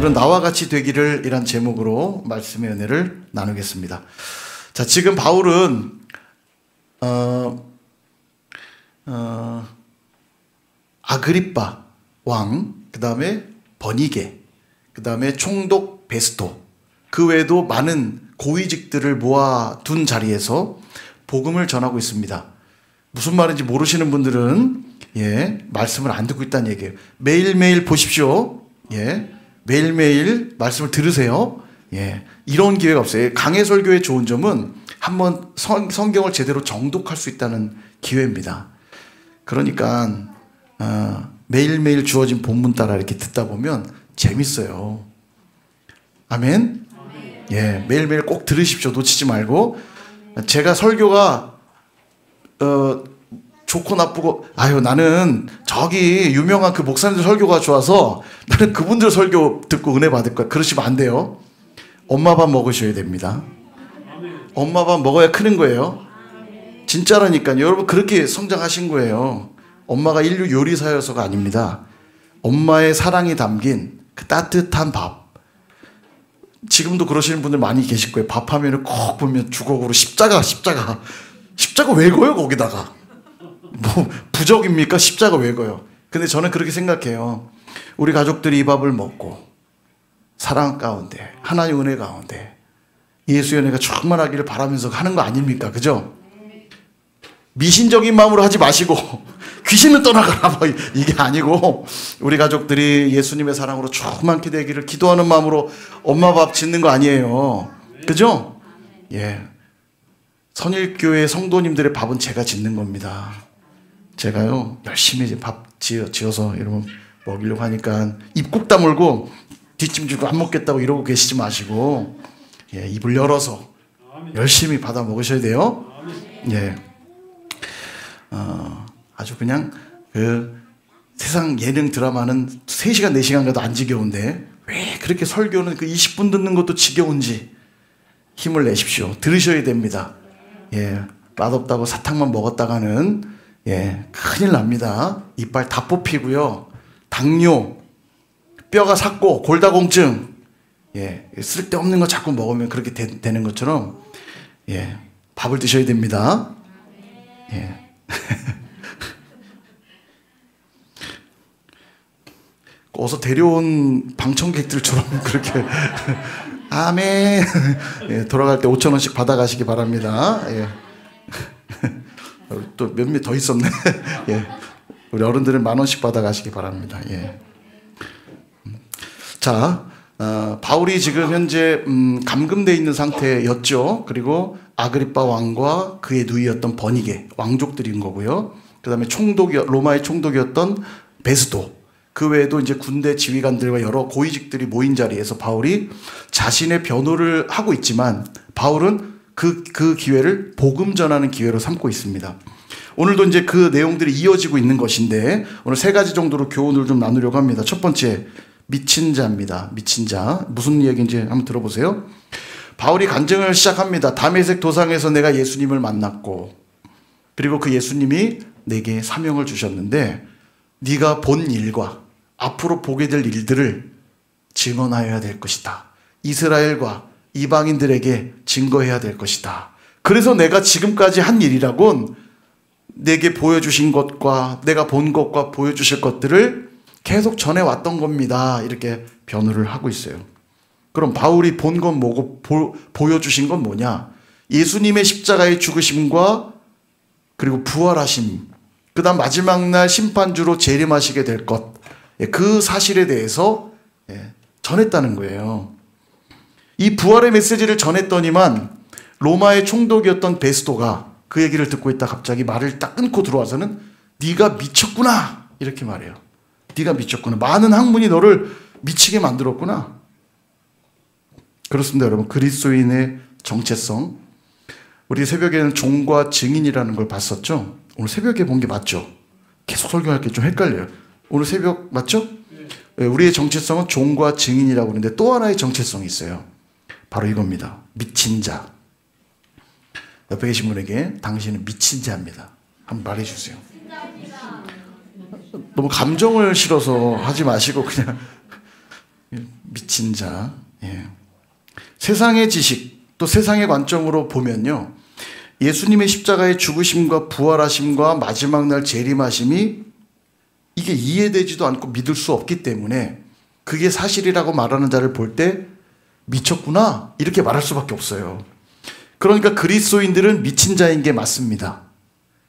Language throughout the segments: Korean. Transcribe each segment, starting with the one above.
오늘은 나와 같이 되기를 이란 제목으로 말씀의 은혜를 나누겠습니다. 자, 지금 바울은 아그리빠 왕, 그 다음에 버니게, 그 다음에 총독 베스토, 그 외에도 많은 고위직들을 모아둔 자리에서 복음을 전하고 있습니다. 무슨 말인지 모르시는 분들은 말씀을 안 듣고 있다는 얘기예요. 매일매일 보십시오. 매일매일 말씀을 들으세요. 이런 기회가 없어요. 강해 설교의 좋은 점은 한번 성경을 제대로 정독할 수 있다는 기회입니다. 그러니까 매일매일 주어진 본문 따라 이렇게 듣다 보면 재밌어요. 아멘? 매일매일 꼭 들으십시오. 놓치지 말고. 제가 설교가 좋고 나쁘고, 나는 저기 유명한 그 목사님들 설교가 좋아서 나는 그분들 설교 듣고 은혜 받을 거야, 그러시면 안 돼요. 엄마 밥 먹으셔야 됩니다. 엄마 밥 먹어야 크는 거예요. 진짜라니까요. 여러분, 그렇게 성장하신 거예요. 엄마가 인류 요리사여서가 아닙니다. 엄마의 사랑이 담긴 그 따뜻한 밥. 지금도 그러시는 분들 많이 계실 거예요. 밥하면 꼭 보면 주걱으로 십자가 왜 거요 거기다가? 뭐 부적입니까? 십자가 왜 거요? 근데 저는 그렇게 생각해요. 우리 가족들이 이 밥을 먹고 사랑 가운데, 하나님 은혜 가운데 예수의 은혜가 충만하기를 바라면서 하는 거 아닙니까? 그죠? 미신적인 마음으로 하지 마시고 귀신은 떠나가라 뭐 이게 아니고, 우리 가족들이 예수님의 사랑으로 충만케 되기를 기도하는 마음으로 엄마 밥 짓는 거 아니에요. 그죠? 선일교회 성도님들의 밥은 제가 짓는 겁니다. 제가요 열심히 이제 밥 지어서 여러분 먹이려고 하니까 입 꾹 다물고 뒷짐 지고 안 먹겠다고 이러고 계시지 마시고 입을 열어서 열심히 받아 먹으셔야 돼요. 아주 그냥 그 세상 예능 드라마는 3시간 4시간 가도 안 지겨운데 왜 그렇게 설교는 그 20분 듣는 것도 지겨운지 힘을 내십시오. 들으셔야 됩니다. 맛없다고 사탕만 먹었다가는 큰일 납니다. 이빨 다 뽑히고요. 당뇨, 뼈가 삭고, 골다공증, 쓸데없는 거 자꾸 먹으면 그렇게 되는 것처럼 밥을 드셔야 됩니다. 어서 데려온 방청객들처럼 그렇게 아멘. 돌아갈 때 5,000원씩 받아가시기 바랍니다. 또 몇몇 더 있었네. 우리 어른들은 10,000원씩 받아가시기 바랍니다. 자, 바울이 지금 현재 감금되어 있는 상태였죠. 그리고 아그리빠 왕과 그의 누이였던 버니게 왕족들인 거고요. 그 다음에 로마의 총독이었던 베스도, 그 외에도 이제 군대 지휘관들과 여러 고위직들이 모인 자리에서 바울이 자신의 변호를 하고 있지만, 바울은 그 기회를 복음 전하는 기회로 삼고 있습니다. 오늘도 이제 그 내용들이 이어지고 있는 것인데, 오늘 3가지 정도로 교훈을 좀 나누려고 합니다. 첫 번째, 미친 자입니다. 미친 자. 무슨 이야기인지 한번 들어보세요. 바울이 간증을 시작합니다. 다메섹 도상에서 내가 예수님을 만났고, 그리고 그 예수님이 내게 사명을 주셨는데, 네가 본 일과 앞으로 보게 될 일들을 증언하여야 될 것이다. 이스라엘과 이방인들에게 증거해야 될 것이다. 그래서 내가 지금까지 한 일이라곤 내게 보여주신 것과 내가 본 것과 보여주실 것들을 계속 전해왔던 겁니다. 이렇게 변호를 하고 있어요. 그럼 바울이 본 건 뭐고 보여주신 건 뭐냐? 예수님의 십자가의 죽으심과 그리고 부활하심, 그 다음 마지막 날 심판주로 재림하시게 될 것, 그 사실에 대해서 전했다는 거예요. 이 부활의 메시지를 전했더니만 로마의 총독이었던 베스토가 그 얘기를 듣고 있다 갑자기 말을 딱 끊고 들어와서는 네가 미쳤구나 이렇게 말해요. 네가 미쳤구나. 많은 학문이 너를 미치게 만들었구나. 그렇습니다, 여러분. 그리스도인의 정체성. 우리 새벽에는 종과 증인이라는 걸 봤었죠. 오늘 새벽에 본 게 맞죠? 계속 설교할 게 좀 헷갈려요. 오늘 새벽 맞죠? 우리의 정체성은 종과 증인이라고 하는데 또 하나의 정체성이 있어요. 바로 이겁니다. 미친 자. 옆에 계신 분에게 당신은 미친 자입니다. 한번 말해주세요. 너무 감정을 실어서 하지 마시고 그냥 미친 자. 예. 세상의 지식, 또 세상의 관점으로 보면요. 예수님의 십자가의 죽으심과 부활하심과 마지막 날 재림하심이 이게 이해되지도 않고 믿을 수 없기 때문에 그게 사실이라고 말하는 자를 볼 때 미쳤구나 이렇게 말할 수밖에 없어요. 그러니까 그리스도인들은 미친 자인 게 맞습니다.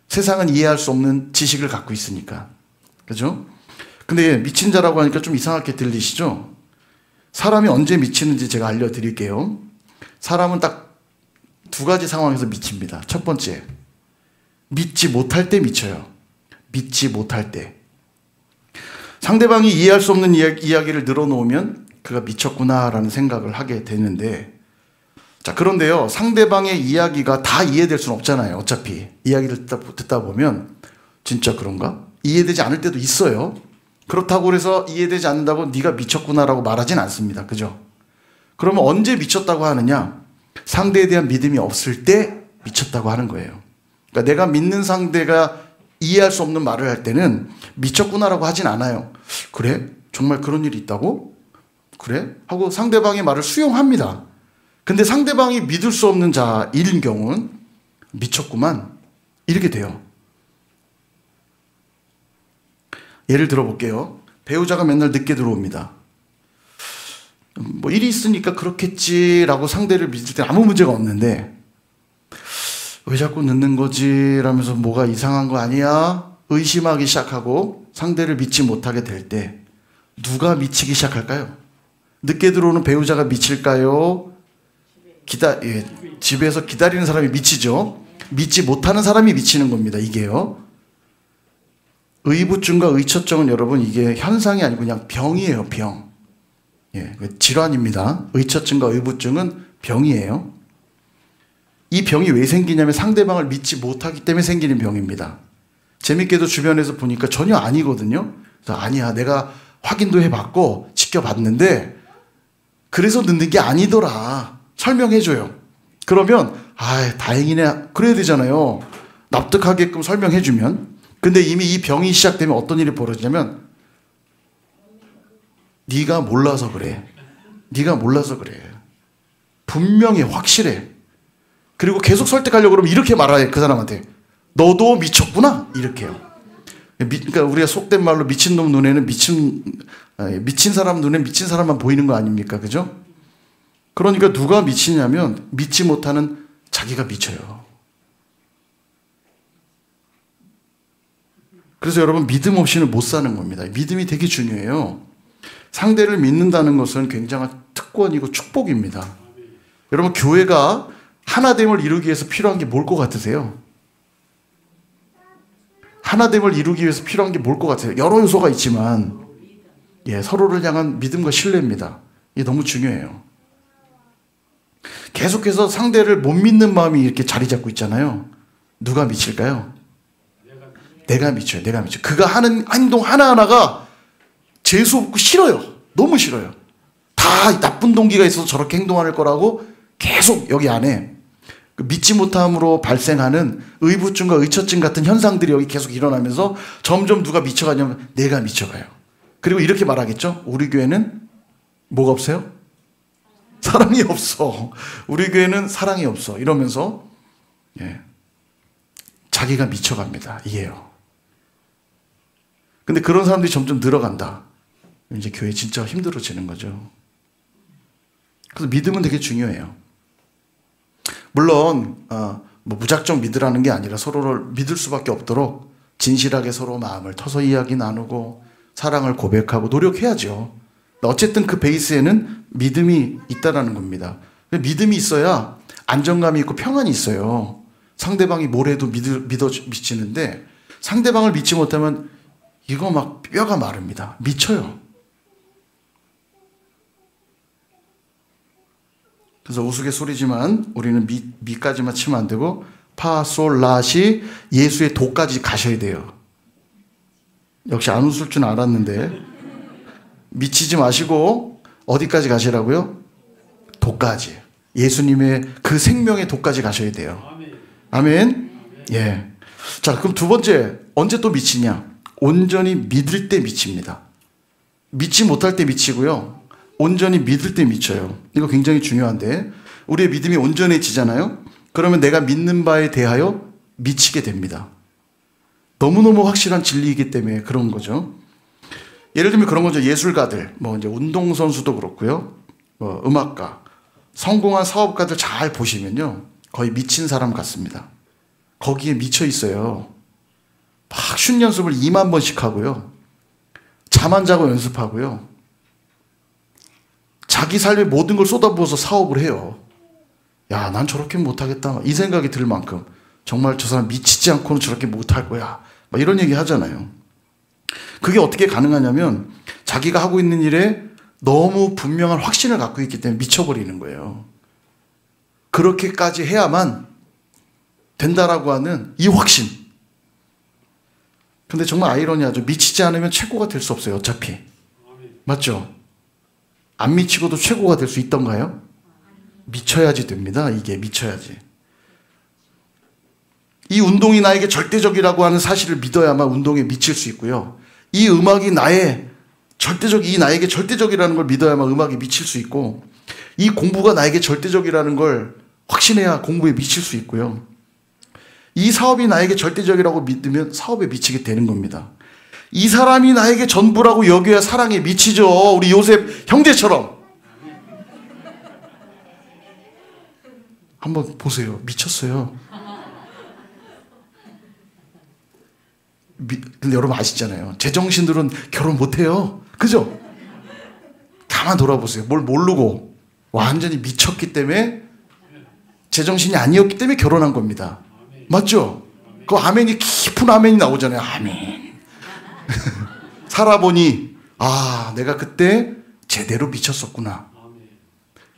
세상은 이해할 수 없는 지식을 갖고 있으니까. 그죠? 근데 미친 자라고 하니까 좀 이상하게 들리시죠? 사람이 언제 미치는지 제가 알려드릴게요. 사람은 딱 두 가지 상황에서 미칩니다. 첫 번째, 믿지 못할 때 미쳐요. 믿지 못할 때. 상대방이 이해할 수 없는 이야기를 늘어놓으면 그가 미쳤구나라는 생각을 하게 되는데, 자, 그런데요, 상대방의 이야기가 다 이해될 수는 없잖아요. 어차피 이야기를 듣다 보면 진짜 그런가? 이해되지 않을 때도 있어요. 그렇다고 해서 이해되지 않는다고 네가 미쳤구나라고 말하진 않습니다. 그죠? 그러면 언제 미쳤다고 하느냐? 상대에 대한 믿음이 없을 때 미쳤다고 하는 거예요. 그러니까 내가 믿는 상대가 이해할 수 없는 말을 할 때는 미쳤구나라고 하진 않아요. 그래? 정말 그런 일이 있다고? 그래? 하고 상대방의 말을 수용합니다. 근데 상대방이 믿을 수 없는 자일 경우는 미쳤구만 이렇게 돼요. 예를 들어 볼게요. 배우자가 맨날 늦게 들어옵니다. 뭐 일이 있으니까 그렇겠지라고 상대를 믿을 때 아무 문제가 없는데, 왜 자꾸 늦는 거지? 라면서 뭐가 이상한 거 아니야? 의심하기 시작하고 상대를 믿지 못하게 될 때 누가 미치기 시작할까요? 늦게 들어오는 배우자가 미칠까요? 집에서 기다리는 사람이 미치죠. 믿지 못하는 사람이 미치는 겁니다. 이게요. 의부증과 의처증은 여러분 이게 현상이 아니고 그냥 병이에요. 병. 예, 질환입니다. 의처증과 의부증은 병이에요. 이 병이 왜 생기냐면 상대방을 믿지 못하기 때문에 생기는 병입니다. 재밌게도 주변에서 보니까 전혀 아니거든요. 그래서 아니야, 내가 확인도 해봤고 지켜봤는데 그래서 늦는 게 아니더라. 설명해줘요. 그러면 다행이네 그래야 되잖아요. 납득하게끔 설명해주면. 근데 이미 이 병이 시작되면 어떤 일이 벌어지냐면 네가 몰라서 그래. 네가 몰라서 그래. 분명히 확실해. 그리고 계속 설득하려고 그러면 이렇게 말해. 그 사람한테 너도 미쳤구나 이렇게요. 그러니까 우리가 속된 말로 미친놈 눈에는 미친 사람 눈에 미친 사람만 보이는 거 아닙니까? 그죠? 그러니까 누가 미치냐면 믿지 못하는 자기가 미쳐요. 그래서 여러분 믿음 없이는 못 사는 겁니다. 믿음이 되게 중요해요. 상대를 믿는다는 것은 굉장한 특권이고 축복입니다. 여러분 교회가 하나됨을 이루기 위해서 필요한 게 뭘 것 같으세요? 하나됨을 이루기 위해서 필요한 게 뭘 것 같아요? 여러 요소가 있지만 서로를 향한 믿음과 신뢰입니다. 이게 너무 중요해요. 계속해서 상대를 못 믿는 마음이 이렇게 자리 잡고 있잖아요. 누가 미칠까요? 내가 미쳐요. 내가 미쳐요. 그가 하는 행동 하나하나가 재수없고 싫어요. 너무 싫어요. 다 나쁜 동기가 있어서 저렇게 행동할 거라고 계속 여기 안에 믿지 못함으로 발생하는 의부증과 의처증 같은 현상들이 여기 계속 일어나면서 점점 누가 미쳐가냐면 내가 미쳐가요. 그리고 이렇게 말하겠죠. 우리 교회는 뭐가 없어요? 사랑이 없어. 우리 교회는 사랑이 없어. 이러면서 자기가 미쳐갑니다. 이게요. 근데 그런 사람들이 점점 늘어간다. 이제 교회 진짜 힘들어지는 거죠. 그래서 믿음은 되게 중요해요. 물론 뭐 무작정 믿으라는 게 아니라 서로를 믿을 수밖에 없도록 진실하게 서로 마음을 터서 이야기 나누고 사랑을 고백하고 노력해야죠. 어쨌든 그 베이스에는 믿음이 있다라는 겁니다. 믿음이 있어야 안정감이 있고 평안이 있어요. 상대방이 뭘 해도 미치는데 상대방을 믿지 못하면 이거 막 뼈가 마릅니다. 미쳐요. 그래서 우스갯소리지만 우리는 미까지만 치면 안 되고 파, 솔, 라시 예수의 도까지 가셔야 돼요. 역시 안 웃을 줄 알았는데 미치지 마시고 어디까지 가시라고요? 도까지. 예수님의 그 생명의 도까지 가셔야 돼요. 아멘. 예. 자, 그럼 두 번째 언제 또 미치냐? 온전히 믿을 때 미칩니다. 믿지 못할 때 미치고요. 온전히 믿을 때 미쳐요. 이거 굉장히 중요한데, 우리의 믿음이 온전해지잖아요. 그러면 내가 믿는 바에 대하여 미치게 됩니다. 너무너무 확실한 진리이기 때문에 그런 거죠. 예를 들면 그런 거죠. 예술가들, 이제 운동선수도 그렇고요. 음악가, 성공한 사업가들 잘 보시면요. 거의 미친 사람 같습니다. 거기에 미쳐 있어요. 막 슛 연습을 2만 번씩 하고요. 잠 안 자고 연습하고요. 자기 삶의 모든 걸 쏟아부어서 사업을 해요. 야, 난 저렇게 못하겠다. 이 생각이 들 만큼 정말 저 사람 미치지 않고는 저렇게 못할 거야. 막 이런 얘기 하잖아요. 그게 어떻게 가능하냐면 자기가 하고 있는 일에 너무 분명한 확신을 갖고 있기 때문에 미쳐버리는 거예요. 그렇게까지 해야만 된다라고 하는 이 확신. 근데 정말 아이러니하죠. 미치지 않으면 최고가 될 수 없어요. 어차피. 맞죠? 안 미치고도 최고가 될 수 있던가요? 미쳐야지 됩니다. 이게 미쳐야지. 이 운동이 나에게 절대적이라고 하는 사실을 믿어야만 운동에 미칠 수 있고요. 이 음악이 나에게 절대적이라는 걸 믿어야만 음악에 미칠 수 있고, 이 공부가 나에게 절대적이라는 걸 확신해야 공부에 미칠 수 있고요. 이 사업이 나에게 절대적이라고 믿으면 사업에 미치게 되는 겁니다. 이 사람이 나에게 전부라고 여겨야 사랑에 미치죠. 우리 요셉 형제처럼. 한번 보세요. 미쳤어요. 근데 여러분 아시잖아요. 제정신들은 결혼 못해요. 그죠? 가만 돌아보세요. 뭘 모르고 완전히 미쳤기 때문에, 제정신이 아니었기 때문에 결혼한 겁니다. 맞죠? 그 아멘이 깊은 아멘이 나오잖아요. 아멘. 살아보니 내가 그때 제대로 미쳤었구나.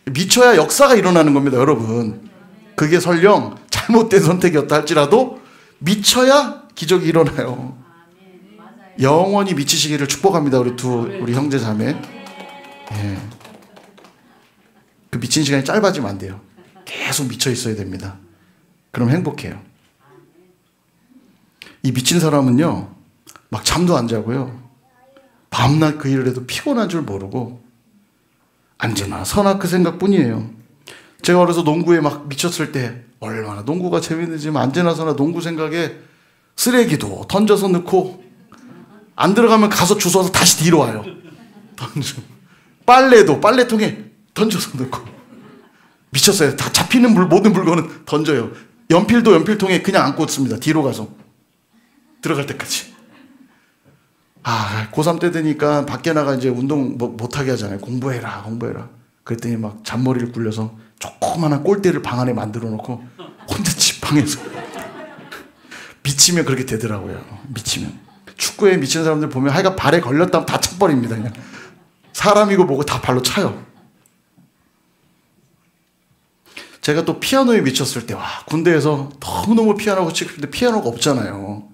미쳐야 역사가 일어나는 겁니다, 여러분. 그게 설령 잘못된 선택이었다 할지라도 미쳐야 기적이 일어나요. 영원히 미치시기를 축복합니다, 우리 형제 자매. 예. 그 미친 시간이 짧아지면 안 돼요. 계속 미쳐 있어야 됩니다. 그럼 행복해요. 이 미친 사람은요, 막 잠도 안 자고요. 밤낮 그 일을 해도 피곤한 줄 모르고 언제나 선악 그 생각뿐이에요. 제가 어려서 농구에 막 미쳤을 때 얼마나 농구가 재밌는지 언제나 선악 농구 생각에 쓰레기도 던져서 넣고, 안 들어가면 가서 주워서 다시 뒤로 와요. 빨래도 빨래통에 던져서 넣고. 미쳤어요. 다 잡히는 모든 물건은 던져요. 연필도 연필통에 그냥 안 꽂습니다. 뒤로 가서 들어갈 때까지. 고3 때 되니까 밖에 나가 이제 운동 못하게 하잖아요. 공부해라. 그랬더니 막 잔머리를 굴려서 조그만한 꼴대를 방 안에 만들어 놓고 혼자 집 방에서 미치면 그렇게 되더라고요. 미치면. 축구에 미친 사람들 보면 하여간 발에 걸렸다면 다 쳐버립니다. 그냥 사람이고 뭐고 다 발로 차요. 제가 또 피아노에 미쳤을 때, 군대에서 너무너무 피아노가 치고 싶은데 피아노가 없잖아요.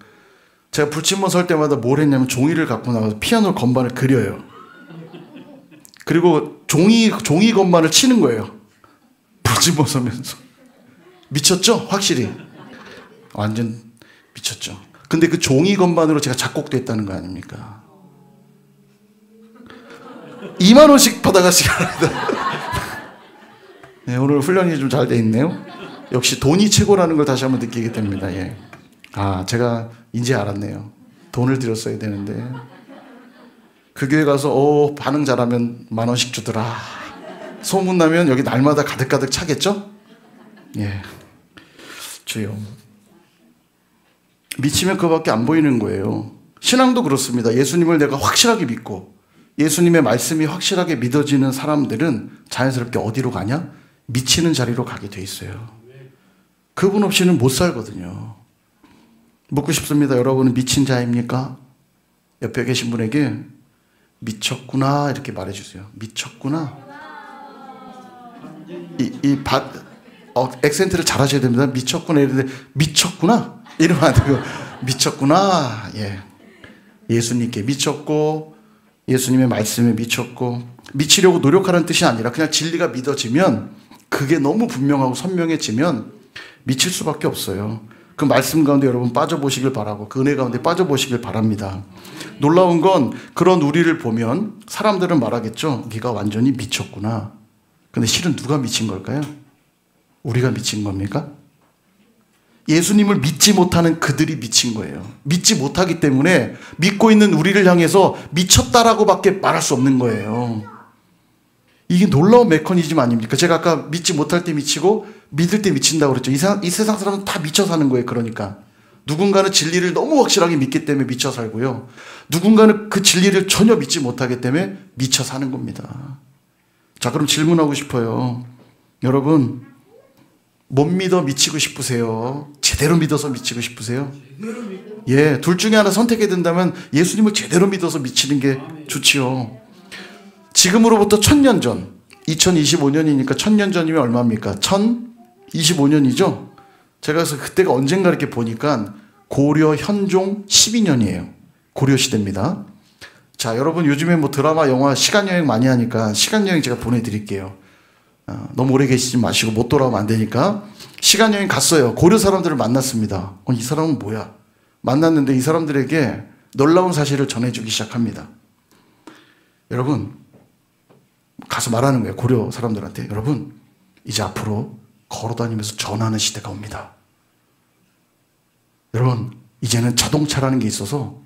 제가 불침번 설 때마다 뭘 했냐면 종이를 갖고 나가서 피아노 건반을 그려요. 그리고 종이 건반을 치는 거예요. 불침번 서면서. 미쳤죠? 확실히. 완전 미쳤죠. 근데 그 종이 건반으로 제가 작곡도 했다는 거 아닙니까? 2만 원씩 받아가시기 바랍니다. 네, 오늘 훈련이 좀 잘 돼 있네요. 역시 돈이 최고라는 걸 다시 한번 느끼게 됩니다. 예. 제가 이제 알았네요. 돈을 들였어야 되는데. 그 교회 가서 반응 잘하면 10,000원씩 주더라. 소문나면 여기 날마다 가득가득 차겠죠? 예. 주여. 미치면 그거밖에 안 보이는 거예요. 신앙도 그렇습니다. 예수님을 내가 확실하게 믿고 예수님의 말씀이 확실하게 믿어지는 사람들은 자연스럽게 어디로 가냐? 미치는 자리로 가게 돼 있어요. 그분 없이는 못 살거든요. 묻고 싶습니다. 여러분은 미친 자입니까? 옆에 계신 분에게 미쳤구나 이렇게 말해주세요. 미쳤구나. 액센트를 잘 하셔야 됩니다. 미쳤구나 이러는데 미쳤구나 이러면 안 되고 미쳤구나. 예. 예수님께 미쳤고 예수님의 말씀에 미쳤고, 미치려고 노력하는 뜻이 아니라 그냥 진리가 믿어지면, 그게 너무 분명하고 선명해지면 미칠 수밖에 없어요. 그 말씀 가운데 여러분 빠져보시길 바라고 그 은혜 가운데 빠져보시길 바랍니다. 놀라운 건 그런 우리를 보면 사람들은 말하겠죠. 네가 완전히 미쳤구나. 근데 실은 누가 미친 걸까요? 우리가 미친 겁니까? 예수님을 믿지 못하는 그들이 미친 거예요. 믿지 못하기 때문에 믿고 있는 우리를 향해서 미쳤다라고밖에 말할 수 없는 거예요. 이게 놀라운 메커니즘 아닙니까? 제가 아까 믿지 못할 때 미치고 믿을 때 미친다고 그랬죠. 이 세상 사람은 다 미쳐 사는 거예요. 그러니까 누군가는 진리를 너무 확실하게 믿기 때문에 미쳐 살고요. 누군가는 그 진리를 전혀 믿지 못하기 때문에 미쳐 사는 겁니다. 자, 그럼 질문하고 싶어요. 여러분, 못 믿어 미치고 싶으세요? 제대로 믿어서 미치고 싶으세요? 예, 둘 중에 하나 선택해야 된다면 예수님을 제대로 믿어서 미치는 게 좋지요. 지금으로부터 1000년 전, 2025년이니까 1000년 전이면 얼마입니까? 1025년이죠? 제가 그래서 그때가 언젠가 이렇게 보니까 고려 현종 12년이에요. 고려 시대입니다. 자, 여러분 요즘에 뭐 드라마, 영화, 시간여행 많이 하니까 시간여행 제가 보내드릴게요. 너무 오래 계시지 마시고 못 돌아오면 안 되니까. 시간여행 갔어요. 고려 사람들을 만났습니다. 이 사람은 뭐야? 만났는데 이 사람들에게 놀라운 사실을 전해주기 시작합니다. 여러분, 가서 말하는 거예요. 고려 사람들한테. 여러분, 이제 앞으로 걸어다니면서 전하는 시대가 옵니다. 여러분, 이제는 자동차라는 게 있어서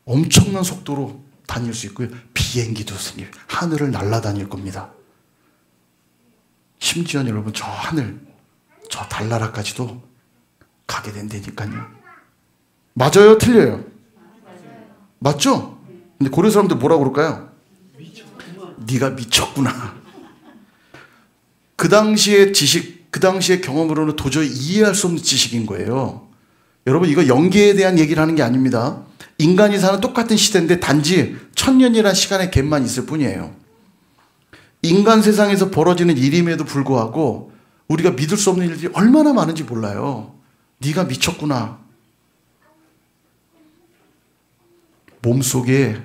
엄청난 속도로 다닐 수 있고요. 비행기도 생겨요. 하늘을 날아다닐 겁니다. 심지어 여러분, 저 하늘, 저 달나라까지도 가게 된다니까요. 맞아요? 틀려요? 맞죠? 근데 고려 사람들 뭐라고 그럴까요? 네가 미쳤구나. 그 당시의 지식, 그 당시의 경험으로는 도저히 이해할 수 없는 지식인 거예요. 여러분, 이거 영계에 대한 얘기를 하는 게 아닙니다. 인간이 사는 똑같은 시대인데 단지 1000년이라는 시간의 갭만 있을 뿐이에요. 인간 세상에서 벌어지는 일임에도 불구하고 우리가 믿을 수 없는 일들이 얼마나 많은지 몰라요. 네가 미쳤구나. 몸속에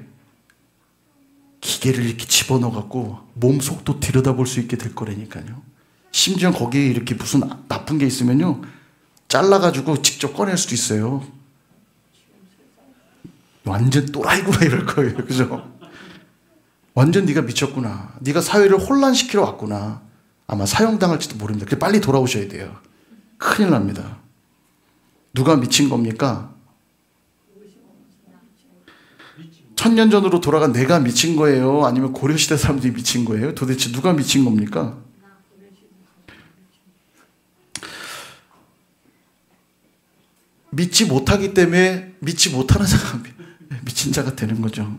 기계를 이렇게 집어넣어갖고 몸속도 들여다볼 수 있게 될 거라니까요. 심지어 거기에 이렇게 무슨 나쁜 게 있으면요, 잘라가지고 직접 꺼낼 수도 있어요. 완전 또라이구나 이럴 거예요. 그죠? 완전 네가 미쳤구나. 네가 사회를 혼란시키러 왔구나. 아마 사형당할지도 모릅니다. 그래서 빨리 돌아오셔야 돼요. 큰일 납니다. 누가 미친 겁니까? 1000년 전으로 돌아간 내가 미친 거예요? 아니면 고려시대 사람들이 미친 거예요? 도대체 누가 미친 겁니까? 믿지 못하기 때문에 믿지 못하는 사람이 미친 자가 되는 거죠.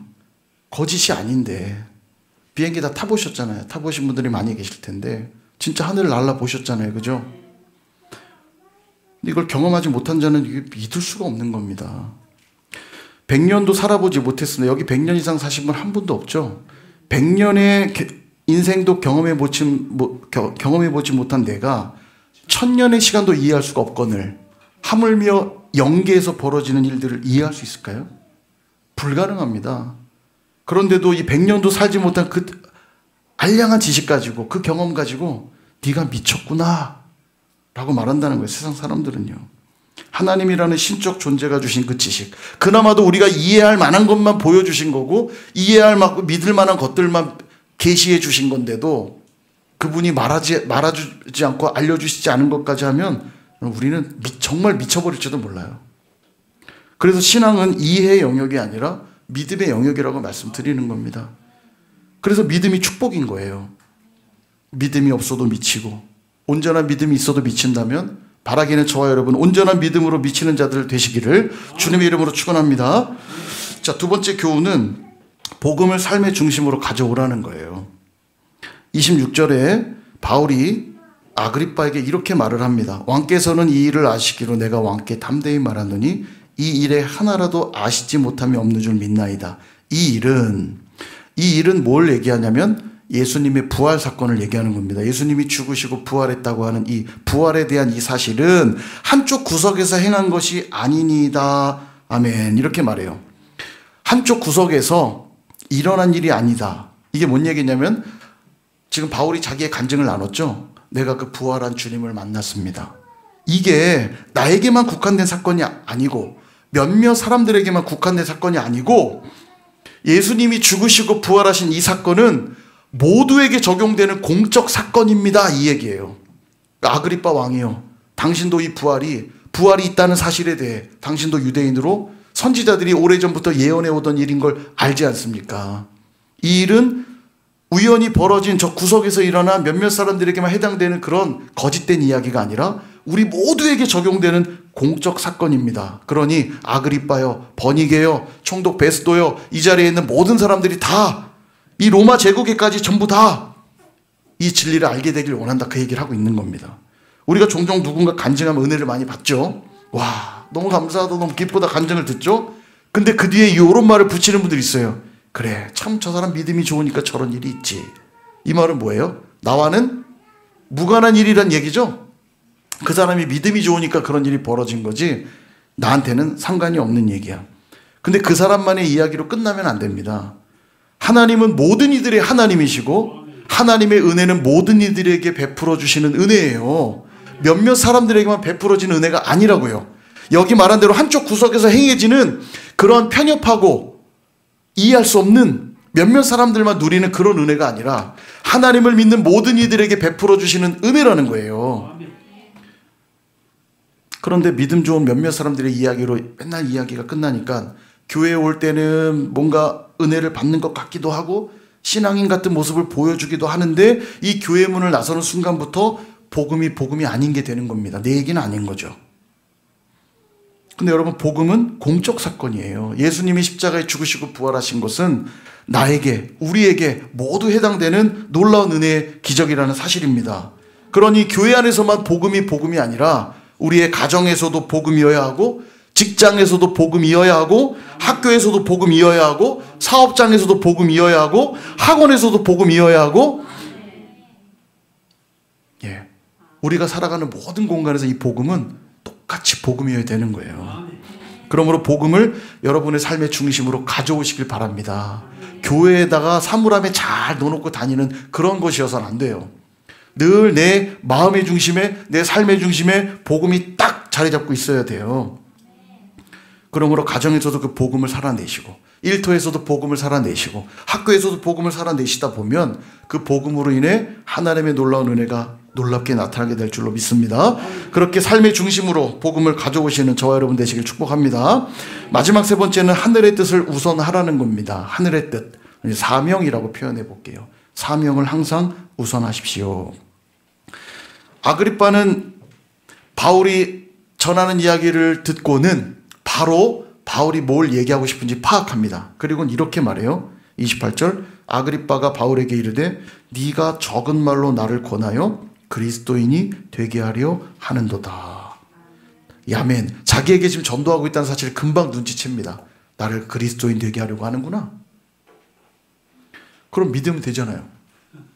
거짓이 아닌데. 비행기 다 타보셨잖아요. 타보신 분들이 많이 계실 텐데 진짜 하늘을 날아보셨잖아요. 그죠? 이걸 경험하지 못한 자는 이게 믿을 수가 없는 겁니다. 100년도 살아보지 못했으나 여기 100년 이상 사신 분 한 분도 없죠. 100년의 인생도 경험해보지 못한 내가 1000년의 시간도 이해할 수가 없거늘 하물며 영계에서 벌어지는 일들을 이해할 수 있을까요? 불가능합니다. 그런데도 이 100년도 살지 못한 그 알량한 지식 가지고 그 경험 가지고 네가 미쳤구나 라고 말한다는 거예요. 세상 사람들은요. 하나님이라는 신적 존재가 주신 그 지식, 그나마도 우리가 이해할 만한 것만 보여주신 거고 이해할 만고 믿을 만한 것들만 계시해 주신 건데도 그분이 말아주지 않고 알려주시지 않은 것까지 하면 우리는 정말 미쳐버릴지도 몰라요. 그래서 신앙은 이해의 영역이 아니라 믿음의 영역이라고 말씀드리는 겁니다. 그래서 믿음이 축복인 거예요. 믿음이 없어도 미치고 온전한 믿음이 있어도 미친다면 바라기는 저와 여러분 온전한 믿음으로 미치는 자들 되시기를 주님의 이름으로 축원합니다. 자, 두 번째 교훈은 복음을 삶의 중심으로 가져오라는 거예요. 26절에 바울이 아그리빠에게 이렇게 말을 합니다. 왕께서는 이 일을 아시기로 내가 왕께 담대히 말하노니 이 일에 하나라도 아시지 못함이 없는 줄 믿나이다. 이 일은 뭘 얘기하냐면 예수님의 부활 사건을 얘기하는 겁니다. 예수님이 죽으시고 부활했다고 하는 이 부활에 대한 이 사실은 한쪽 구석에서 행한 것이 아니니다. 아멘. 이렇게 말해요. 한쪽 구석에서 일어난 일이 아니다. 이게 뭔 얘기냐면 지금 바울이 자기의 간증을 나눴죠. 내가 그 부활한 주님을 만났습니다. 이게 나에게만 국한된 사건이 아니고 몇몇 사람들에게만 국한된 사건이 아니고 예수님이 죽으시고 부활하신 이 사건은 모두에게 적용되는 공적 사건입니다. 이 얘기예요. 아그리빠 왕이요, 당신도 이 부활이 있다는 사실에 대해 당신도 유대인으로 선지자들이 오래전부터 예언해 오던 일인 걸 알지 않습니까? 이 일은 우연히 벌어진 저 구석에서 일어난 몇몇 사람들에게만 해당되는 그런 거짓된 이야기가 아니라 우리 모두에게 적용되는 공적 사건입니다. 그러니 아그리빠요, 버니게요, 총독 베스도요, 이 자리에 있는 모든 사람들이 다 이 로마 제국에까지 전부 다 이 진리를 알게 되길 원한다, 그 얘기를 하고 있는 겁니다. 우리가 종종 누군가 간증하면 은혜를 많이 받죠. 와, 너무 감사하다, 너무 기쁘다 간증을 듣죠. 근데 그 뒤에 이런 말을 붙이는 분들이 있어요. 그래, 참 저 사람 믿음이 좋으니까 저런 일이 있지. 이 말은 뭐예요? 나와는 무관한 일이란 얘기죠. 그 사람이 믿음이 좋으니까 그런 일이 벌어진 거지 나한테는 상관이 없는 얘기야. 근데 그 사람만의 이야기로 끝나면 안 됩니다. 하나님은 모든 이들의 하나님이시고 하나님의 은혜는 모든 이들에게 베풀어 주시는 은혜예요. 몇몇 사람들에게만 베풀어지는 은혜가 아니라고요. 여기 말한 대로 한쪽 구석에서 행해지는 그런 편협하고 이해할 수 없는 몇몇 사람들만 누리는 그런 은혜가 아니라 하나님을 믿는 모든 이들에게 베풀어 주시는 은혜라는 거예요. 그런데 믿음 좋은 몇몇 사람들의 이야기로 맨날 이야기가 끝나니까 교회에 올 때는 뭔가 은혜를 받는 것 같기도 하고 신앙인 같은 모습을 보여주기도 하는데 이 교회 문을 나서는 순간부터 복음이 아닌 게 되는 겁니다. 내 얘기는 아닌 거죠. 근데 여러분, 복음은 공적 사건이에요. 예수님이 십자가에 죽으시고 부활하신 것은 나에게, 우리에게 모두 해당되는 놀라운 은혜의 기적이라는 사실입니다. 그러니 교회 안에서만 복음이 아니라 우리의 가정에서도 복음이어야 하고, 직장에서도 복음이어야 하고, 학교에서도 복음이어야 하고, 사업장에서도 복음이어야 하고, 학원에서도 복음이어야 하고, 우리가 살아가는 모든 공간에서 이 복음은 똑같이 복음이어야 되는 거예요. 그러므로 복음을 여러분의 삶의 중심으로 가져오시길 바랍니다. 교회에다가 사물함에 잘 넣어놓고 다니는 그런 것이어서는 안 돼요. 늘 내 마음의 중심에, 내 삶의 중심에 복음이 딱 자리 잡고 있어야 돼요. 그러므로 가정에서도 그 복음을 살아내시고, 일터에서도 복음을 살아내시고, 학교에서도 복음을 살아내시다 보면 그 복음으로 인해 하나님의 놀라운 은혜가 놀랍게 나타나게 될 줄로 믿습니다. 그렇게 삶의 중심으로 복음을 가져오시는 저와 여러분 되시길 축복합니다. 마지막 세 번째는 하늘의 뜻을 우선하라는 겁니다. 하늘의 뜻, 사명이라고 표현해 볼게요. 사명을 항상 우선하십시오. 아그리빠는 바울이 전하는 이야기를 듣고는 바로 바울이 뭘 얘기하고 싶은지 파악합니다. 그리고는 이렇게 말해요. 28절, 아그리빠가 바울에게 이르되 네가 적은 말로 나를 권하여 그리스도인이 되게 하려 하는도다. 야멘. 자기에게 지금 전도하고 있다는 사실을 금방 눈치챕니다. 나를 그리스도인 되게 하려고 하는구나. 그럼 믿으면 되잖아요.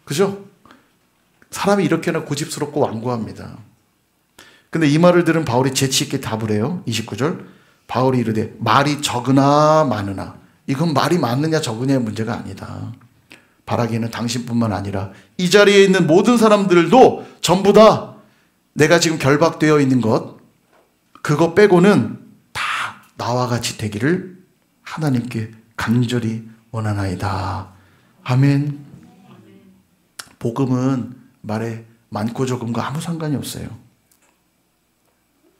그죠? 사람이 이렇게나 고집스럽고 완고합니다. 근데 이 말을 들은 바울이 재치있게 답을 해요. 29절, 바울이 이르되 말이 적으나 많으나, 이건 말이 많느냐 적으냐의 문제가 아니다. 바라기에는 당신뿐만 아니라 이 자리에 있는 모든 사람들도 전부 다 내가 지금 결박되어 있는 것, 그거 빼고는 다 나와 같이 되기를 하나님께 간절히 원하나이다. 아멘. 복음은 말에 많고 적음과 아무 상관이 없어요.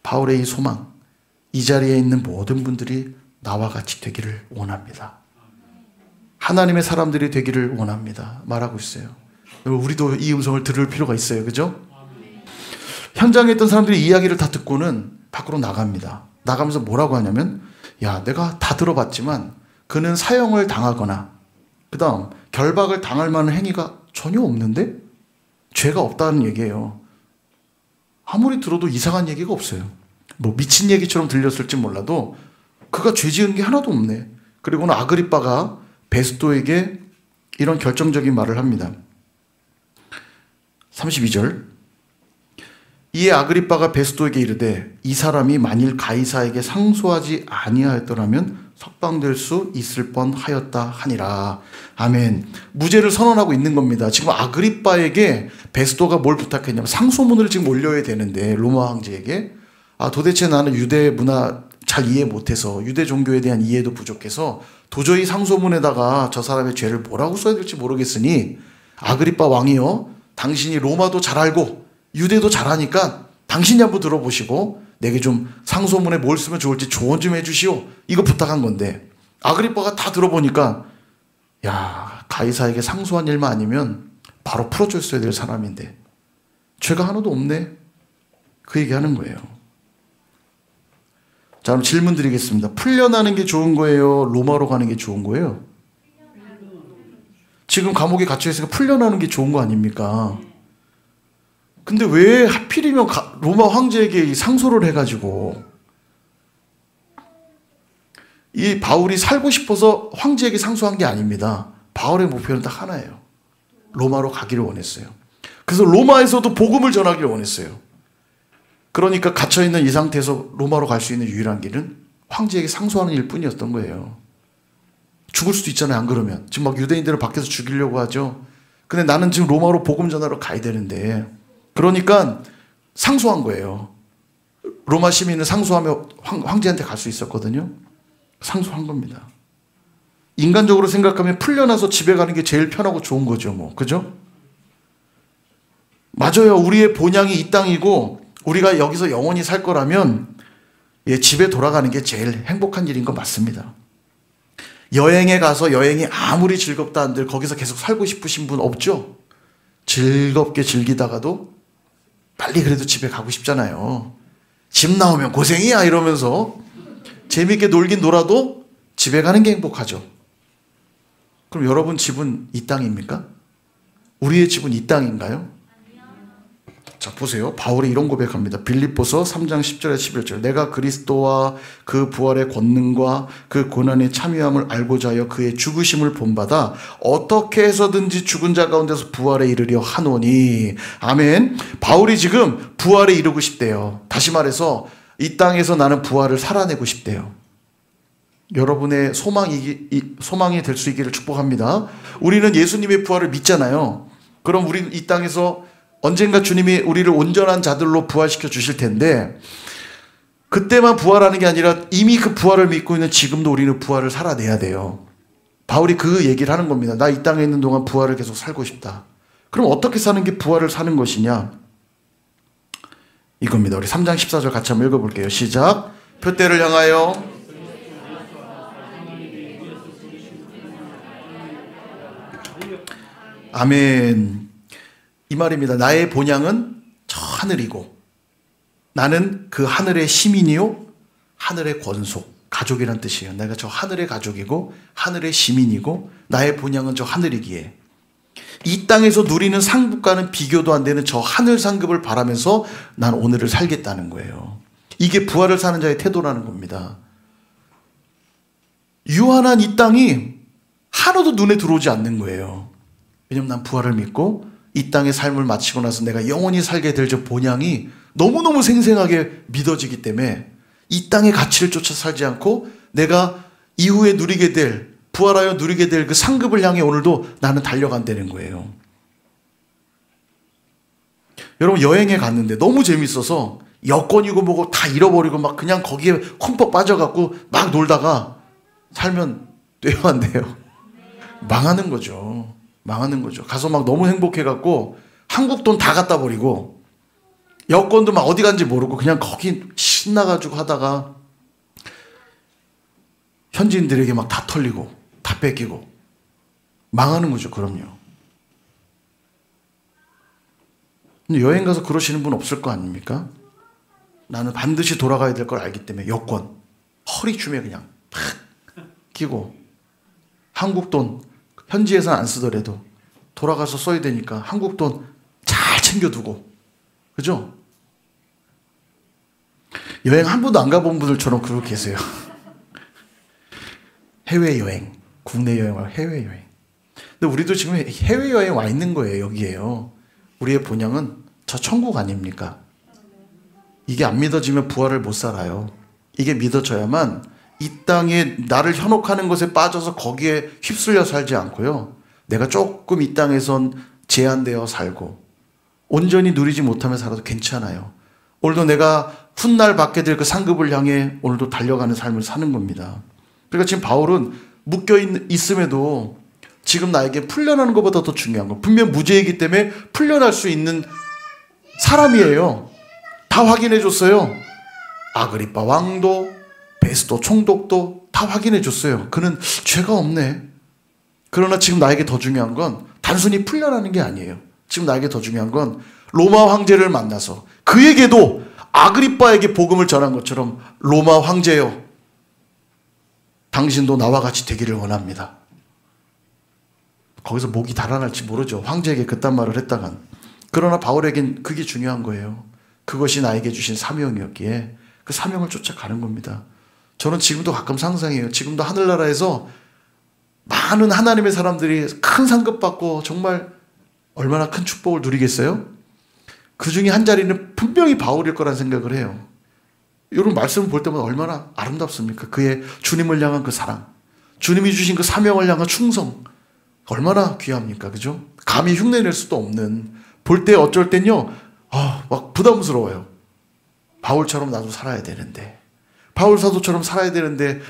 바울의 이 소망, 이 자리에 있는 모든 분들이 나와 같이 되기를 원합니다. 하나님의 사람들이 되기를 원합니다. 말하고 있어요. 우리도 이 음성을 들을 필요가 있어요. 그죠? 현장에 있던 사람들이 이야기를 다 듣고는 밖으로 나갑니다. 나가면서 뭐라고 하냐면, 야, 내가 다 들어봤지만 그는 사형을 당하거나 그 다음 결박을 당할 만한 행위가 전혀 없는데? 죄가 없다는 얘기예요. 아무리 들어도 이상한 얘기가 없어요. 뭐 미친 얘기처럼 들렸을지 몰라도 그가 죄 지은 게 하나도 없네. 그리고는 아그리빠가 베스도에게 이런 결정적인 말을 합니다. 32절, 이에 아그리빠가 베스도에게 이르되 이 사람이 만일 가이사에게 상소하지 아니하였더라면 석방될 수 있을 뻔하였다 하니라. 아멘. 무죄를 선언하고 있는 겁니다. 지금 아그리빠에게 베스도가 뭘 부탁했냐면 상소문을 지금 올려야 되는데, 로마 황제에게, 도대체 나는 유대 문화 잘 이해 못해서 유대 종교에 대한 이해도 부족해서 도저히 상소문에다가 저 사람의 죄를 뭐라고 써야 될지 모르겠으니 아그리빠 왕이요, 당신이 로마도 잘 알고 유대도 잘 하니까 당신이 한번 들어보시고 내게 좀 상소문에 뭘 쓰면 좋을지 조언 좀 해주시오, 이거 부탁한 건데, 아그리빠가 다 들어보니까 야, 가이사에게 상소한 일만 아니면 바로 풀어줬어야 될 사람인데 죄가 하나도 없네, 그 얘기하는 거예요. 자, 그럼 질문 드리겠습니다. 풀려나는 게 좋은 거예요, 로마로 가는 게 좋은 거예요? 지금 감옥에 갇혀 있으니까 풀려나는 게 좋은 거 아닙니까? 근데 왜 하필이면 로마 황제에게 상소를 해가지고, 이 바울이 살고 싶어서 황제에게 상소한 게 아닙니다. 바울의 목표는 딱 하나예요. 로마로 가기를 원했어요. 그래서 로마에서도 복음을 전하기를 원했어요. 그러니까 갇혀있는 이 상태에서 로마로 갈 수 있는 유일한 길은 황제에게 상소하는 일뿐이었던 거예요. 죽을 수도 있잖아요, 안 그러면. 지금 막 유대인들을 밖에서 죽이려고 하죠. 근데 나는 지금 로마로 복음 전하러 가야 되는데, 그러니까 상소한 거예요. 로마 시민은 상소하며 황제한테 갈 수 있었거든요. 상소한 겁니다. 인간적으로 생각하면 풀려나서 집에 가는 게 제일 편하고 좋은 거죠, 뭐. 그죠? 맞아요. 우리의 본향이 이 땅이고 우리가 여기서 영원히 살 거라면 집에 돌아가는 게 제일 행복한 일인 건 맞습니다. 여행에 가서 여행이 아무리 즐겁다 한들 거기서 계속 살고 싶으신 분 없죠? 즐겁게 즐기다가도 빨리 그래도 집에 가고 싶잖아요. 집 나오면 고생이야 이러면서 재밌게 놀긴 놀아도 집에 가는 게 행복하죠. 그럼 여러분 집은 이 땅입니까? 우리의 집은 이 땅인가요? 자, 보세요. 바울이 이런 고백합니다. 빌립보서 3장 10절에 11절. 내가 그리스도와 그 부활의 권능과 그 고난의 참여함을 알고자 하여 그의 죽으심을 본받아 어떻게 해서든지 죽은 자 가운데서 부활에 이르려 하노니. 아멘. 바울이 지금 부활에 이르고 싶대요. 다시 말해서 이 땅에서 나는 부활을 살아내고 싶대요. 여러분의 소망이 될 수 있기를 축복합니다. 우리는 예수님의 부활을 믿잖아요. 그럼 우리는 이 땅에서 언젠가 주님이 우리를 온전한 자들로 부활시켜 주실 텐데, 그때만 부활하는 게 아니라 이미 그 부활을 믿고 있는 지금도 우리는 부활을 살아내야 돼요. 바울이 그 얘기를 하는 겁니다. 나 이 땅에 있는 동안 부활을 계속 살고 싶다. 그럼 어떻게 사는 게 부활을 사는 것이냐? 이겁니다. 우리 3장 14절 같이 한번 읽어볼게요. 시작. 표대를 향하여 아멘. 이 말입니다. 나의 본향은 저 하늘이고 나는 그 하늘의 시민이요 하늘의 권속, 가족이란 뜻이에요. 내가 저 하늘의 가족이고 하늘의 시민이고 나의 본향은 저 하늘이기에 이 땅에서 누리는 상급과는 비교도 안 되는 저 하늘 상급을 바라면서 난 오늘을 살겠다는 거예요. 이게 부활을 사는 자의 태도라는 겁니다. 유한한 이 땅이 하나도 눈에 들어오지 않는 거예요. 왜냐면 난 부활을 믿고 이 땅의 삶을 마치고 나서 내가 영원히 살게 될 저 본향이 너무너무 생생하게 믿어지기 때문에 이 땅의 가치를 쫓아 살지 않고 내가 이후에 누리게 될, 부활하여 누리게 될 그 상급을 향해 오늘도 나는 달려간다는 거예요. 여러분, 여행에 갔는데 너무 재밌어서 여권이고 뭐고 다 잃어버리고 막 그냥 거기에 흠뻑 빠져갖고 막 놀다가 살면 돼요, 안 돼요? 망하는 거죠. 망하는 거죠. 가서 막 너무 행복해갖고 한국 돈 다 갖다 버리고 여권도 막 어디 간지 모르고 그냥 거기 신나가지고 하다가 현지인들에게 막 다 털리고 다 뺏기고 망하는 거죠. 그럼요. 근데 여행 가서 그러시는 분 없을 거 아닙니까? 나는 반드시 돌아가야 될 걸 알기 때문에 여권 허리춤에 그냥 팍 끼고 한국 돈 현지에서는 안 쓰더라도 돌아가서 써야 되니까 한국 돈 잘 챙겨두고, 그죠? 여행 한 번도 안 가본 분들처럼 그러고 계세요. 해외여행, 국내 여행 말고 해외여행. 근데 우리도 지금 해외여행 와 있는 거예요. 여기에요. 우리의 본향은 저 천국 아닙니까? 이게 안 믿어지면 부활을 못 살아요. 이게 믿어져야만 이 땅에 나를 현혹하는 것에 빠져서 거기에 휩쓸려 살지 않고요. 내가 조금 이 땅에선 제한되어 살고 온전히 누리지 못하며 살아도 괜찮아요. 오늘도 내가 훗날 받게 될 그 상급을 향해 오늘도 달려가는 삶을 사는 겁니다. 그러니까 지금 바울은 묶여 있음에도 지금 나에게 풀려나는 것보다 더 중요한 거. 분명 무죄이기 때문에 풀려날 수 있는 사람이에요. 다 확인해 줬어요. 아그리빠 왕도 베스도 총독도 다 확인해 줬어요. 그는 죄가 없네. 그러나 지금 나에게 더 중요한 건 단순히 풀려나는 게 아니에요. 지금 나에게 더 중요한 건 로마 황제를 만나서 그에게도 아그리빠에게 복음을 전한 것처럼 로마 황제요, 당신도 나와 같이 되기를 원합니다. 거기서 목이 달아날지 모르죠. 황제에게 그딴 말을 했다간. 그러나 바울에겐 그게 중요한 거예요. 그것이 나에게 주신 사명이었기에 그 사명을 쫓아가는 겁니다. 저는 지금도 가끔 상상해요. 지금도 하늘나라에서 많은 하나님의 사람들이 큰 상급 받고 정말 얼마나 큰 축복을 누리겠어요? 그 중에 한 자리는 분명히 바울일 거란 생각을 해요. 이런 말씀을 볼 때마다 얼마나 아름답습니까? 그의 주님을 향한 그 사랑, 주님이 주신 그 사명을 향한 충성, 얼마나 귀합니까? 그죠? 감히 흉내낼 수도 없는, 볼 때 어쩔 땐요, 막 부담스러워요. 바울처럼 나도 살아야 되는데, 바울 사도처럼 살아야 되는데,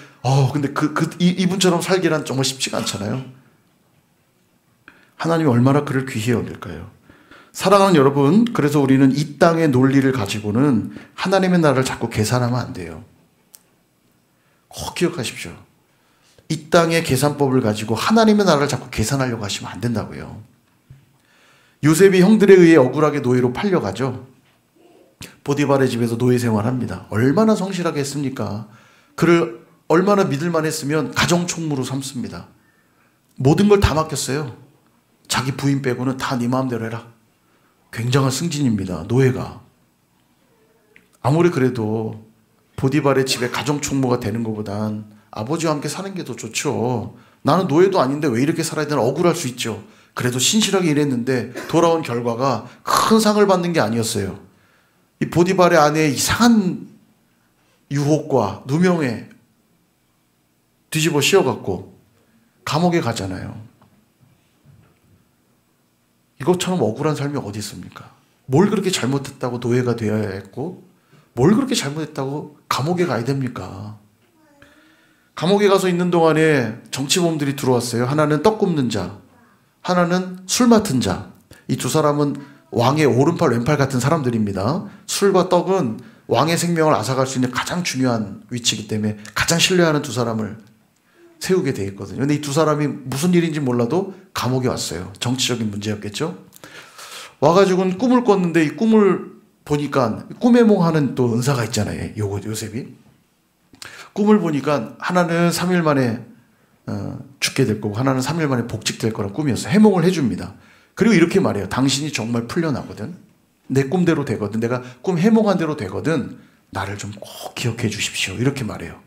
근데 이분처럼 살기란 정말 쉽지가 않잖아요. 하나님이 얼마나 그를 귀히 여길까요? 사랑하는 여러분, 그래서 우리는 이 땅의 논리를 가지고는 하나님의 나라를 자꾸 계산하면 안 돼요. 꼭 기억하십시오. 이 땅의 계산법을 가지고 하나님의 나라를 자꾸 계산하려고 하시면 안 된다고요. 요셉이 형들에 의해 억울하게 노예로 팔려가죠. 보디발의 집에서 노예 생활합니다. 얼마나 성실하게 했습니까? 그를 얼마나 믿을만 했으면 가정총무로 삼습니다. 모든 걸 다 맡겼어요. 자기 부인 빼고는 다 네 마음대로 해라. 굉장한 승진입니다. 노예가. 아무리 그래도 보디발의 집에 가정총무가 되는 것보단 아버지와 함께 사는 게 더 좋죠. 나는 노예도 아닌데 왜 이렇게 살아야 되나 억울할 수 있죠. 그래도 신실하게 일했는데 돌아온 결과가 큰 상을 받는 게 아니었어요. 이 보디발의 아내의 이상한 유혹과 누명에 뒤집어 씌워갖고 감옥에 가잖아요. 이것처럼 억울한 삶이 어디 있습니까? 뭘 그렇게 잘못했다고 노예가 되어야 했고, 뭘 그렇게 잘못했다고 감옥에 가야 됩니까? 감옥에 가서 있는 동안에 정치범들이 들어왔어요. 하나는 떡 굽는 자, 하나는 술 맡은 자. 이 두 사람은 왕의 오른팔 왼팔 같은 사람들입니다. 술과 떡은 왕의 생명을 앗아갈 수 있는 가장 중요한 위치이기 때문에 가장 신뢰하는 두 사람을 세우게 돼 있거든요. 근데 이 두 사람이 무슨 일인지 몰라도 감옥에 왔어요. 정치적인 문제였겠죠. 와가지고는 꿈을 꿨는데 이 꿈을 보니까 꿈의 몽하는 또 은사가 있잖아요. 요셉이. 꿈을 보니까 하나는 3일 만에 죽게 될 거고 하나는 3일 만에 복직될 거란 꿈이었어요. 해몽을 해줍니다. 그리고 이렇게 말해요. 당신이 정말 풀려나거든. 내 꿈대로 되거든. 내가 꿈 해몽한 대로 되거든. 나를 좀 꼭 기억해 주십시오. 이렇게 말해요.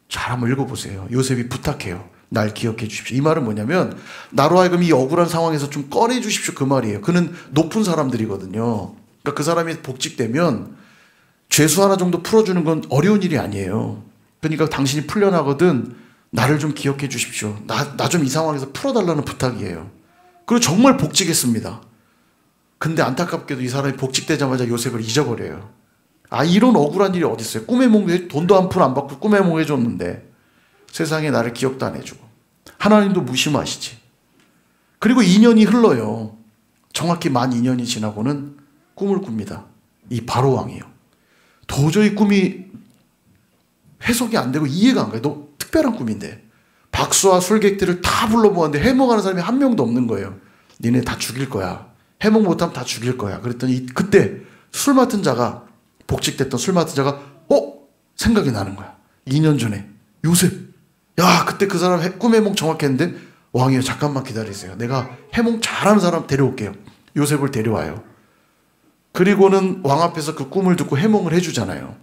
잘 한번 읽어보세요. 요셉이 부탁해요. 날 기억해 주십시오. 이 말은 뭐냐면 나로 하여금 이 억울한 상황에서 좀 꺼내 주십시오. 그 말이에요. 그는 높은 사람들이거든요. 그러니까 그 사람이 복직되면 죄수 하나 정도 풀어주는 건 어려운 일이 아니에요. 그러니까 당신이 풀려나거든 나를 좀 기억해 주십시오. 나 좀 이 상황에서 풀어달라는 부탁이에요. 그리고 정말 복직했습니다. 근데 안타깝게도 이 사람이 복직되자마자 요셉을 잊어버려요. 이런 억울한 일이 어디 있어요? 꿈의 몽, 돈도 한 푼 안 받고 꿈의 몽 해줬는데 세상에 나를 기억도 안 해주고 하나님도 무심하시지. 그리고 2년이 흘러요. 정확히 만 2년이 지나고는 꿈을 꿉니다. 이 바로 왕이요. 도저히 꿈이 해석이 안 되고 이해가 안 가요. 너무 특별한 꿈인데 박수와 술객들을 다 불러모았는데 해몽하는 사람이 한 명도 없는 거예요. 니네 다 죽일 거야. 해몽 못하면 다 죽일 거야. 그랬더니 그때 술 맡은 자가 복직됐던 술 맡은 자가 생각이 나는 거야. 2년 전에 요셉. 야 그때 그 사람 꿈 해몽 정확했는데 왕이요 잠깐만 기다리세요. 내가 해몽 잘하는 사람 데려올게요. 요셉을 데려와요. 그리고는 왕 앞에서 그 꿈을 듣고 해몽을 해주잖아요.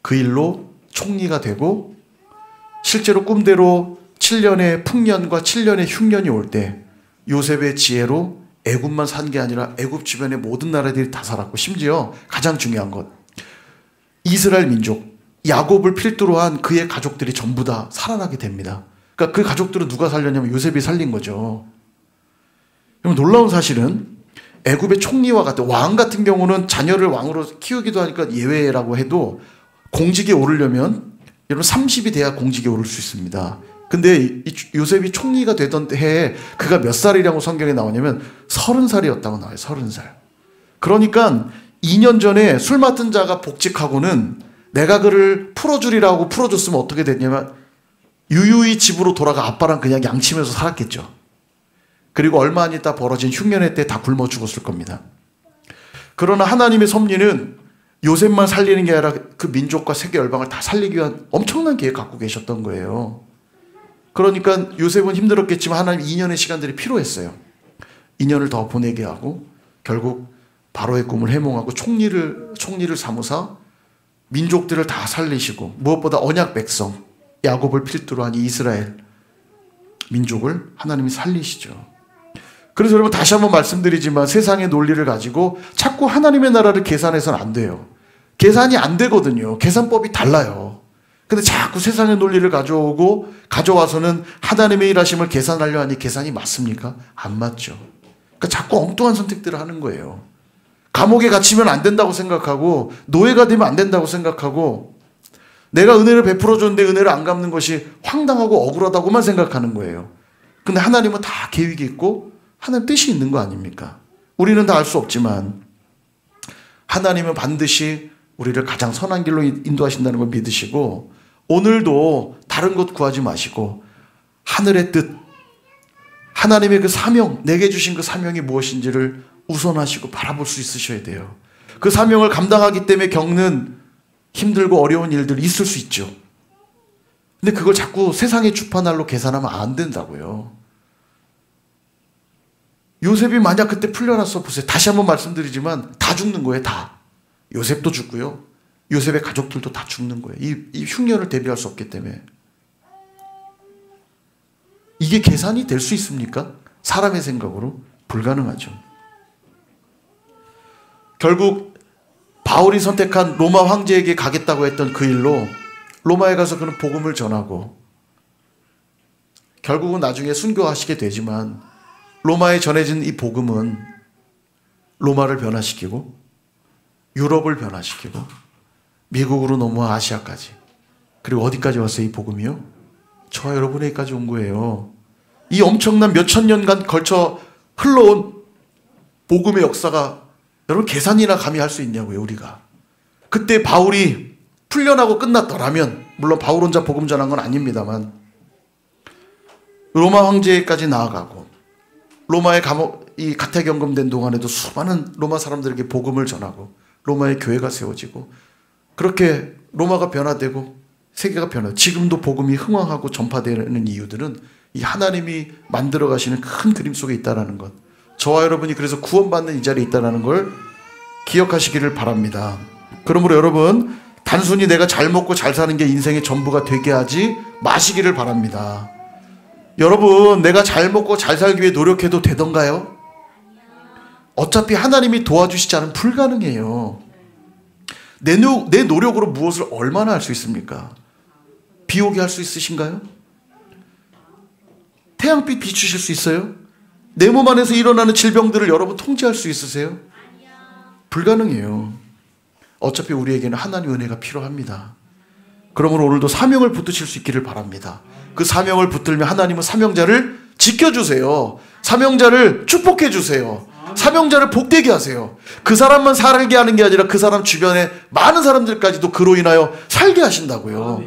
그 일로 총리가 되고 실제로 꿈대로 7년의 풍년과 7년의 흉년이 올 때 요셉의 지혜로 애굽만 산 게 아니라 애굽 주변의 모든 나라들이 다 살았고 심지어 가장 중요한 것 이스라엘 민족 야곱을 필두로 한 그의 가족들이 전부 다 살아나게 됩니다. 그러니까 그 가족들은 누가 살렸냐면 요셉이 살린 거죠. 그럼 놀라운 사실은 애굽의 총리와 같은 왕 같은 경우는 자녀를 왕으로 키우기도 하니까 예외라고 해도 공직에 오르려면 여러분 30이 돼야 공직에 오를 수 있습니다. 근데 이 요셉이 총리가 되던 해에 그가 몇 살이라고 성경에 나오냐면 30살이었다고 나와요. 30살. 그러니까 2년 전에 술 맡은 자가 복직하고는 내가 그를 풀어주리라고 풀어줬으면 어떻게 됐냐면 유유히 집으로 돌아가 아빠랑 그냥 양치면서 살았겠죠. 그리고 얼마 안 있다 벌어진 흉년의 때 다 굶어 죽었을 겁니다. 그러나 하나님의 섭리는 요셉만 살리는 게 아니라 그 민족과 세계 열방을 다 살리기 위한 엄청난 계획 갖고 계셨던 거예요. 그러니까 요셉은 힘들었겠지만 하나님 2년의 시간들이 필요했어요. 2년을 더 보내게 하고 결국 바로의 꿈을 해몽하고 총리를 삼으사 민족들을 다 살리시고 무엇보다 언약 백성 야곱을 필두로 한 이스라엘 민족을 하나님이 살리시죠. 그래서 여러분 다시 한번 말씀드리지만 세상의 논리를 가지고 자꾸 하나님의 나라를 계산해서는 안 돼요. 계산이 안 되거든요. 계산법이 달라요. 근데 자꾸 세상의 논리를 가져와서는 하나님의 일하심을 계산하려 하니 계산이 맞습니까? 안 맞죠. 그러니까 자꾸 엉뚱한 선택들을 하는 거예요. 감옥에 갇히면 안 된다고 생각하고 노예가 되면 안 된다고 생각하고 내가 은혜를 베풀어 줬는데 은혜를 안 갚는 것이 황당하고 억울하다고만 생각하는 거예요. 근데 하나님은 다 계획이 있고 하나님 뜻이 있는 거 아닙니까? 우리는 다 알 수 없지만 하나님은 반드시 우리를 가장 선한 길로 인도하신다는 걸 믿으시고 오늘도 다른 것 구하지 마시고 하늘의 뜻, 하나님의 그 사명, 내게 주신 그 사명이 무엇인지를 우선하시고 바라볼 수 있으셔야 돼요. 그 사명을 감당하기 때문에 겪는 힘들고 어려운 일들이 있을 수 있죠. 근데 그걸 자꾸 세상의 주판날로 계산하면 안 된다고요. 요셉이 만약 그때 풀려났어 보세요. 다시 한번 말씀드리지만 다 죽는 거예요. 다. 요셉도 죽고요. 요셉의 가족들도 다 죽는 거예요. 이 흉년을 대비할 수 없기 때문에. 이게 계산이 될 수 있습니까? 사람의 생각으로 불가능하죠. 결국 바울이 선택한 로마 황제에게 가겠다고 했던 그 일로 로마에 가서 그는 복음을 전하고 결국은 나중에 순교하시게 되지만 로마에 전해진 이 복음은 로마를 변화시키고 유럽을 변화시키고 미국으로 넘어와 아시아까지 그리고 어디까지 왔어요? 이 복음이요? 저와 여러분에게까지 온 거예요. 이 엄청난 몇천 년간 걸쳐 흘러온 복음의 역사가 여러분 계산이나 감히 할 수 있냐고요. 우리가 그때 바울이 풀려나고 끝났더라면 물론 바울 혼자 복음 전한 건 아닙니다만 로마 황제까지 나아가고 로마의 이 가택연금된 동안에도 수많은 로마 사람들에게 복음을 전하고 로마의 교회가 세워지고 그렇게 로마가 변화되고 세계가 변화되고 지금도 복음이 흥왕하고 전파되는 이유들은 이 하나님이 만들어 가시는 큰 그림 속에 있다는 것. 저와 여러분이 그래서 구원받는 이 자리에 있다는 걸 기억하시기를 바랍니다. 그러므로 여러분 단순히 내가 잘 먹고 잘 사는 게 인생의 전부가 되게 하지 마시기를 바랍니다. 여러분 내가 잘 먹고 잘 살기 위해 노력해도 되던가요? 어차피 하나님이 도와주시지 않으면 불가능해요. 내 노력으로 무엇을 얼마나 할 수 있습니까? 비 오게 할 수 있으신가요? 태양빛 비추실 수 있어요? 내 몸 안에서 일어나는 질병들을 여러분 통제할 수 있으세요? 불가능해요. 어차피 우리에게는 하나님의 은혜가 필요합니다. 그러므로 오늘도 사명을 붙드실 수 있기를 바랍니다. 그 사명을 붙들면 하나님은 사명자를 지켜주세요. 사명자를 축복해주세요. 사명자를 복되게 하세요. 그 사람만 살게 하는 게 아니라 그 사람 주변에 많은 사람들까지도 그로 인하여 살게 하신다고요.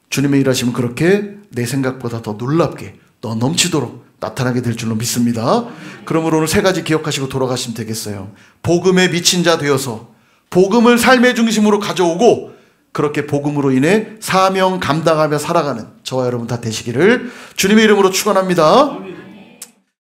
주님의 일하심은 그렇게 내 생각보다 더 놀랍게 더 넘치도록 나타나게 될 줄로 믿습니다. 그러므로 오늘 세 가지 기억하시고 돌아가시면 되겠어요. 복음에 미친 자 되어서 복음을 삶의 중심으로 가져오고 그렇게 복음으로 인해 사명 감당하며 살아가는 저와 여러분 다 되시기를 주님의 이름으로 축원합니다.